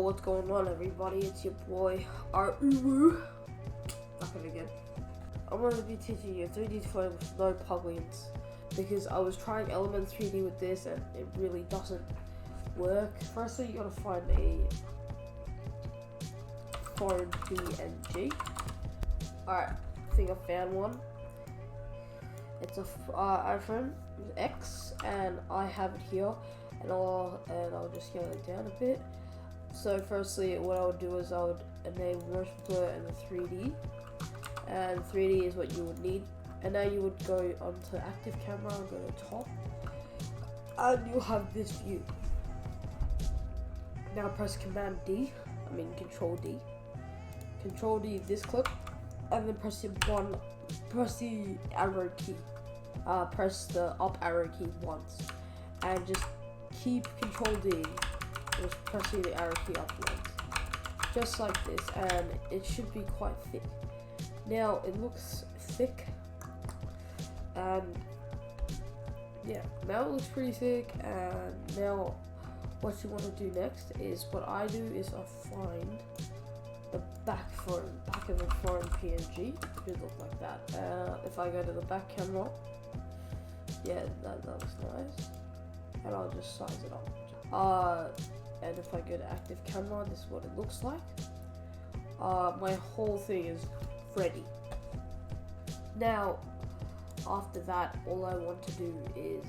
what's going on, everybody? It's your boy Uru. Back in again. I'm going to be teaching you 3D photo with no plugins because I was trying Element 3D with this and it really doesn't work. Firstly, you gotta find a foreign PNG. Alright, I think I found one. It's a iPhone X, and I have it here, and I'll just scale it down a bit. So firstly, what I would do is I would enable motion blur and the 3D, and 3D is what you would need. And now you would go onto active camera and go to top, and you'll have this view. Now press Control D, this clip, and then press the arrow key. Press the up arrow key once, and just keep Control D, just pressing the arrow key up once, just like this, and it should be quite thick. Now it looks thick, and yeah, now it looks pretty thick. And now what you want to do next is, what I do is I find the back of a foreign PNG. It should look like that. If I go to the back camera, yeah, that looks nice, and I'll just size it up. And if I go to active camera, this is what it looks like. My whole thing is ready. Now, after that, all I want to do is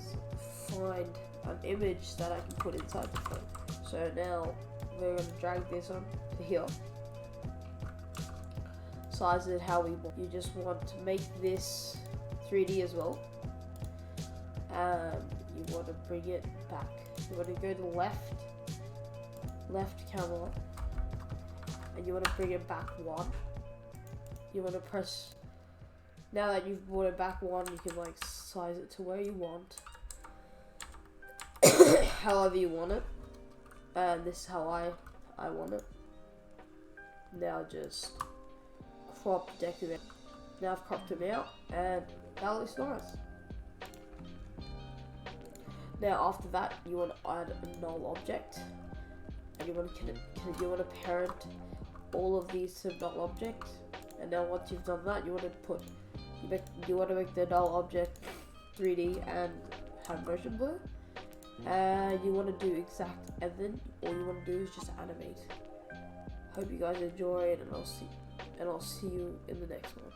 find an image that I can put inside the phone. So now we're going to drag this on to here. Size it how we want. You just want to make this 3D as well. You want to bring it back. You want to go to the left camera, and you want to bring it back one. You want to press, now that you've brought it back one, you can like size it to where you want, however you want it. And this is how I want it. Now just crop decorate. Now I've cropped him out, and that looks nice. Now after that, you want to add a null object, and you want to parent all of these to null object. And now once you've done that, you want to make the null object 3D and have motion blur. And you want to do exact, and then all you want to do is just animate. Hope you guys enjoy it, and I'll see you in the next one.